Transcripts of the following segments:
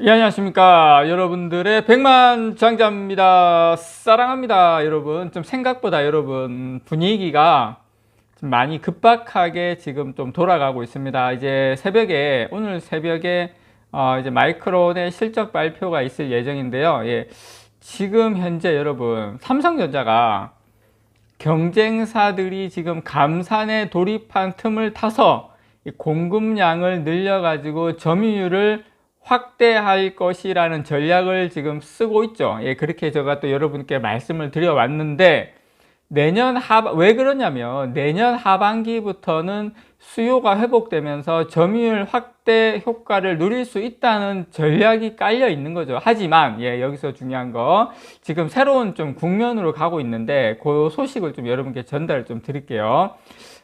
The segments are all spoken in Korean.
예, 안녕하십니까. 여러분들의 백만장자입니다. 사랑합니다. 여러분. 좀 생각보다 여러분 분위기가 좀 많이 급박하게 지금 좀 돌아가고 있습니다. 이제 새벽에, 오늘 새벽에 이제 마이크론의 실적 발표가 있을 예정인데요. 예, 지금 현재 여러분, 삼성전자가 경쟁사들이 지금 감산에 돌입한 틈을 타서 공급량을 늘려가지고 점유율을 확대할 것이라는 전략을 지금 쓰고 있죠. 예, 그렇게 제가 또 여러분께 말씀을 드려왔는데, 왜 그러냐면, 내년 하반기부터는 수요가 회복되면서 점유율 확대 효과를 누릴 수 있다는 전략이 깔려 있는 거죠. 하지만, 예, 여기서 중요한 거, 지금 새로운 좀 국면으로 가고 있는데, 그 소식을 좀 여러분께 전달을 좀 드릴게요.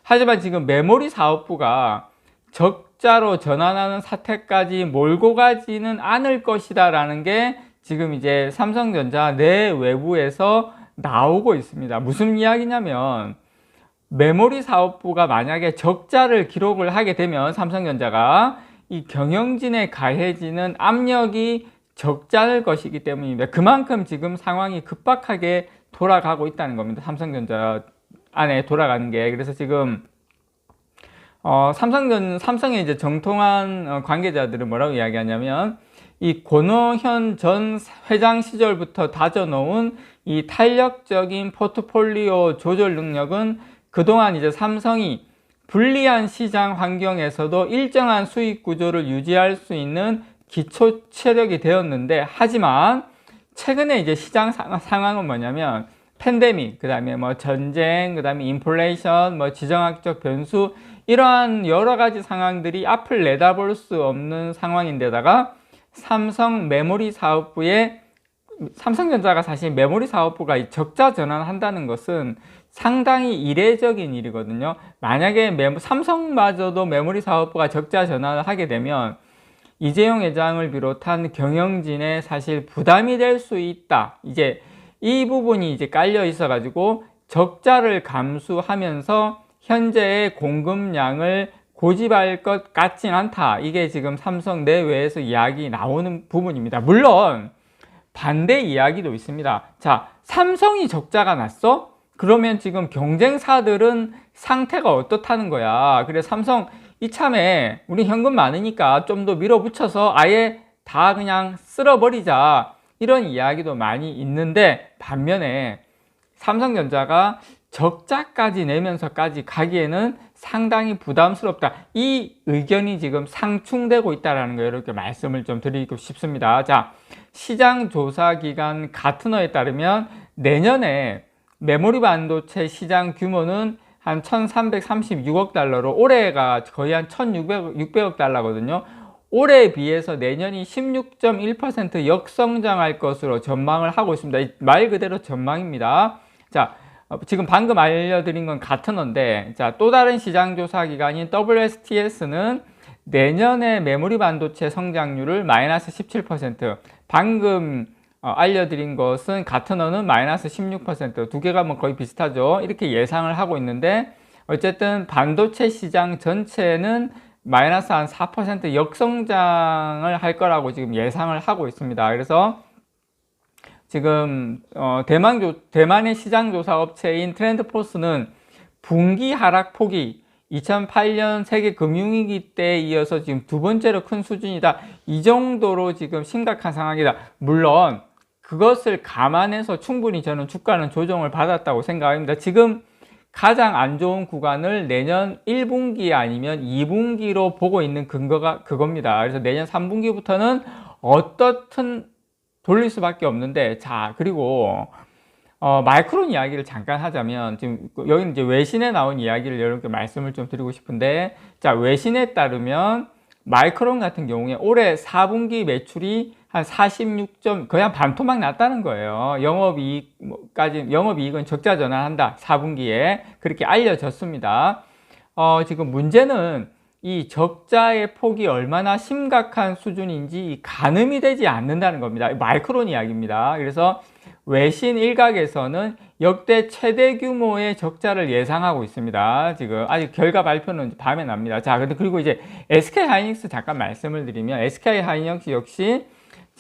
하지만 지금 메모리 사업부가 적자로 전환하는 사태까지 몰고 가지는 않을 것이다 라는 게 지금 이제 삼성전자 내 외부에서 나오고 있습니다. 무슨 이야기냐면, 메모리 사업부가 만약에 적자를 기록을 하게 되면 삼성전자가 이 경영진에 가해지는 압력이 적자일 것이기 때문입니다. 그만큼 지금 상황이 급박하게 돌아가고 있다는 겁니다. 삼성전자 안에 돌아가는 게. 그래서 지금 삼성의 이제 정통한 관계자들은 뭐라고 이야기하냐면, 이 권오현 전 회장 시절부터 다져놓은 이 탄력적인 포트폴리오 조절 능력은 그동안 이제 삼성이 불리한 시장 환경에서도 일정한 수익 구조를 유지할 수 있는 기초 체력이 되었는데, 하지만 최근에 이제 시장 상황은 뭐냐면, 팬데믹, 그 다음에 뭐 전쟁, 그 다음에 인플레이션, 뭐 지정학적 변수, 이러한 여러 가지 상황들이 앞을 내다볼 수 없는 상황인데다가, 삼성전자가 사실 메모리 사업부가 적자 전환한다는 것은 상당히 이례적인 일이거든요. 만약에 삼성마저도 메모리 사업부가 적자 전환을 하게 되면 이재용 회장을 비롯한 경영진에 사실 부담이 될 수 있다. 이제 이 부분이 이제 깔려 있어 가지고 적자를 감수하면서 현재의 공급량을 고집할 것 같진 않다. 이게 지금 삼성 내외에서 이야기 나오는 부분입니다. 물론 반대 이야기도 있습니다. 자, 삼성이 적자가 났어? 그러면 지금 경쟁사들은 상태가 어떻다는 거야. 그래, 삼성 이참에 우리 현금 많으니까 좀 더 밀어붙여서 아예 다 그냥 쓸어버리자, 이런 이야기도 많이 있는데, 반면에 삼성전자가 적자까지 내면서까지 가기에는 상당히 부담스럽다, 이 의견이 지금 상충되고 있다는 거 이렇게 말씀을 좀 드리고 싶습니다. 자, 시장조사기관 가트너에 따르면 내년에 메모리 반도체 시장 규모는 한 1336억 달러로, 올해가 거의 한 1600억 달러거든요. 올해에 비해서 내년이 16.1% 역성장할 것으로 전망을 하고 있습니다. 말 그대로 전망입니다. 자, 지금 방금 알려드린 건 가트너인데, 자, 또 다른 시장조사 기관인 WSTS는 내년에 메모리 반도체 성장률을 마이너스 17%, 방금 알려드린 것은 가트너는 마이너스 16%, 두 개가 뭐 거의 비슷하죠. 이렇게 예상을 하고 있는데, 어쨌든 반도체 시장 전체는 마이너스 한 4% 역성장을 할 거라고 지금 예상을 하고 있습니다. 그래서 지금 대만의 시장조사 업체인 트렌드포스는 분기 하락폭이 2008년 세계 금융위기 때에 이어서 지금 두 번째로 큰 수준이다, 이 정도로 지금 심각한 상황이다. 물론 그것을 감안해서 충분히 저는 주가는 조정을 받았다고 생각합니다. 지금 가장 안 좋은 구간을 내년 1분기 아니면 2분기로 보고 있는 근거가 그겁니다. 그래서 내년 3분기부터는 어떻든 돌릴 수밖에 없는데, 자, 그리고 마이크론 이야기를 잠깐 하자면, 지금 여기는 이제 외신에 나온 이야기를 여러분께 말씀을 좀 드리고 싶은데, 자, 외신에 따르면 마이크론 같은 경우에 올해 4분기 매출이 한 46점, 거의 한 반토막 났다는 거예요. 영업이익은 적자 전환한다, 4분기에. 그렇게 알려졌습니다. 지금 문제는 이 적자의 폭이 얼마나 심각한 수준인지 가늠이 되지 않는다는 겁니다. 마이크론 이야기입니다. 그래서 외신 일각에서는 역대 최대 규모의 적자를 예상하고 있습니다. 지금 아직 결과 발표는 밤에 납니다. 자, 그리고 이제 SK 하이닉스 잠깐 말씀을 드리면, SK 하이닉스 역시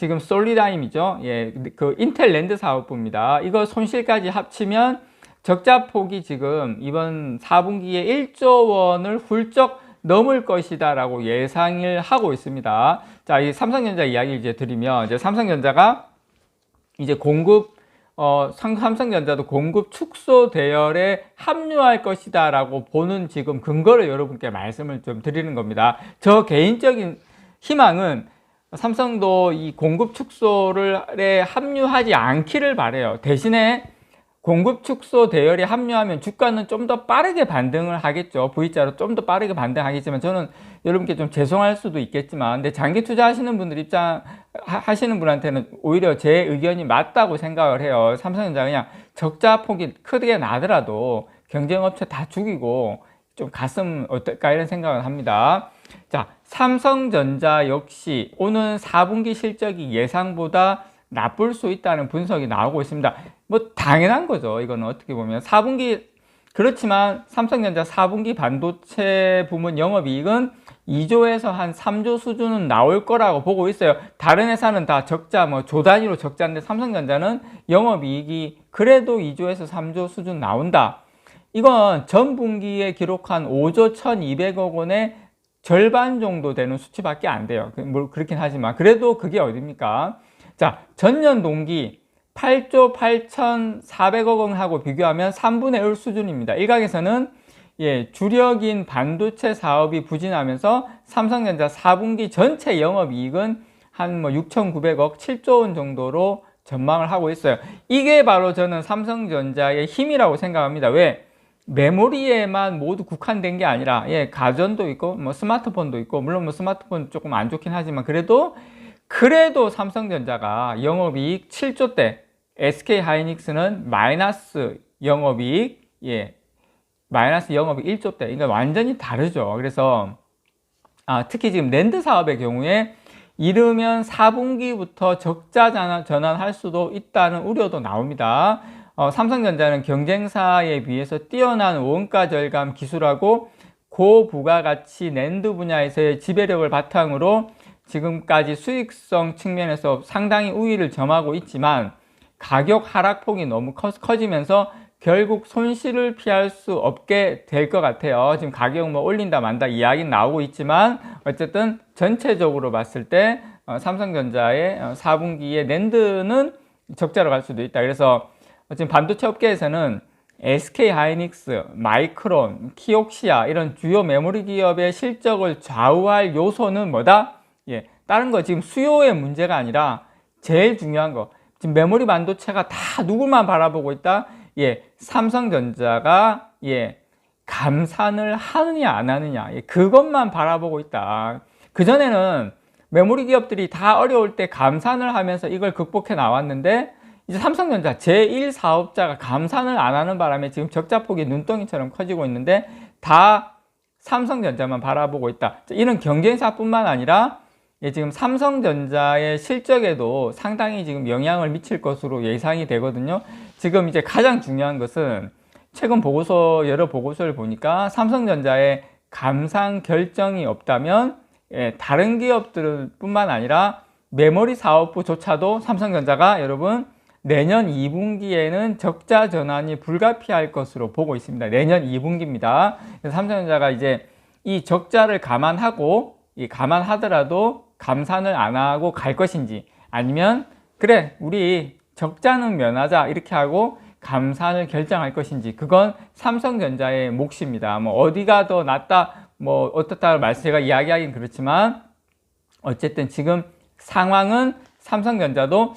지금 솔리다임이죠. 예, 그 인텔 랜드 사업부입니다. 이거 손실까지 합치면 적자 폭이 지금 이번 4분기에 1조 원을 훌쩍 넘을 것이다 라고 예상을 하고 있습니다. 자, 이 삼성전자 이야기를 이제 드리면, 이제 삼성전자가 이제 삼성전자도 공급 축소 대열에 합류할 것이다 라고 보는 지금 근거를 여러분께 말씀을 좀 드리는 겁니다. 저 개인적인 희망은 삼성도 이 공급 축소에 합류하지 않기를 바라요. 대신에 공급 축소 대열에 합류하면 주가는 좀 더 빠르게 반등을 하겠죠. V자로 좀 더 빠르게 반등하겠지만, 저는 여러분께 좀 죄송할 수도 있겠지만, 근데 장기 투자하시는 분들 하시는 분한테는 오히려 제 의견이 맞다고 생각을 해요. 삼성전자 그냥 적자 폭이 크게 나더라도 경쟁업체 다 죽이고 좀 갔으면 어떨까 이런 생각을 합니다. 자, 삼성전자 역시 오는 4분기 실적이 예상보다 나쁠 수 있다는 분석이 나오고 있습니다. 뭐 당연한 거죠. 이거는 어떻게 보면 4분기, 그렇지만 삼성전자 4분기 반도체 부문 영업이익은 2조에서 한 3조 수준은 나올 거라고 보고 있어요. 다른 회사는 다 적자, 뭐 조 단위로 적자인데 삼성전자는 영업이익이 그래도 2조에서 3조 수준 나온다. 이건 전 분기에 기록한 5조 1200억 원의 절반 정도 되는 수치밖에 안 돼요. 뭐 그렇긴 하지만 그래도 그게 어딥니까? 자, 전년 동기 8조 8,400억 원하고 비교하면 3분의 1 수준입니다. 일각에서는 주력인 반도체 사업이 부진하면서 삼성전자 4분기 전체 영업이익은 한 6,900억, 7조 원 정도로 전망을 하고 있어요. 이게 바로 저는 삼성전자의 힘이라고 생각합니다. 왜? 메모리에만 모두 국한된 게 아니라, 가전도 있고, 뭐 스마트폰도 있고, 물론 뭐 스마트폰 조금 안 좋긴 하지만, 그래도 삼성전자가 영업이익 7조대, SK 하이닉스는 마이너스 영업이익, 마이너스 영업이익 1조대. 그러니까 완전히 다르죠. 그래서, 특히 지금 랜드 사업의 경우에 이르면 4분기부터 적자 전환할 수도 있다는 우려도 나옵니다. 삼성전자는 경쟁사에 비해서 뛰어난 원가 절감 기술하고 고부가가치 낸드 분야에서의 지배력을 바탕으로 지금까지 수익성 측면에서 상당히 우위를 점하고 있지만, 가격 하락폭이 너무 커지면서 결국 손실을 피할 수 없게 될 것 같아요. 지금 가격 뭐 올린다 만다 이야기는 나오고 있지만, 어쨌든 전체적으로 봤을 때 삼성전자의 4분기에 낸드는 적자로 갈 수도 있다. 그래서 지금 반도체 업계에서는 SK 하이닉스, 마이크론, 키옥시아 이런 주요 메모리 기업의 실적을 좌우할 요소는 뭐다? 다른 거 지금 수요의 문제가 아니라 제일 중요한 거, 지금 메모리 반도체가 다 누구만 바라보고 있다? 삼성전자가 감산을 하느냐 안 하느냐, 그것만 바라보고 있다. 그전에는 메모리 기업들이 다 어려울 때 감산을 하면서 이걸 극복해 나왔는데, 이제 삼성전자 제1사업자가 감산을 안 하는 바람에 지금 적자폭이 눈덩이처럼 커지고 있는데, 다 삼성전자만 바라보고 있다. 이런 경쟁사뿐만 아니라 지금 삼성전자의 실적에도 상당히 지금 영향을 미칠 것으로 예상이 되거든요. 지금 이제 가장 중요한 것은 최근 여러 보고서를 보니까 삼성전자의 감산 결정이 없다면 다른 기업들 뿐만 아니라 메모리 사업부조차도 삼성전자가 여러분 내년 2분기에는 적자 전환이 불가피할 것으로 보고 있습니다. 내년 2분기입니다. 그래서 삼성전자가 이제 이 적자를 감안하더라도 감산을 안 하고 갈 것인지, 아니면 그래 우리 적자는 면하자 이렇게 하고 감산을 결정할 것인지, 그건 삼성전자의 몫입니다. 뭐 어디가 더 낫다 뭐 어떻다 제가 이야기하긴 그렇지만, 어쨌든 지금 상황은 삼성전자도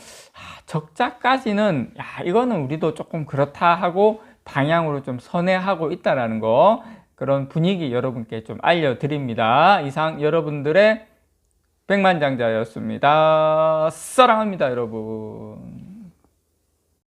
적자까지는 이거는 우리도 조금 그렇다 하고 방향으로 좀 선회하고 있다라는 거, 그런 분위기 여러분께 좀 알려드립니다. 이상 여러분들의 백만장자였습니다. 사랑합니다, 여러분.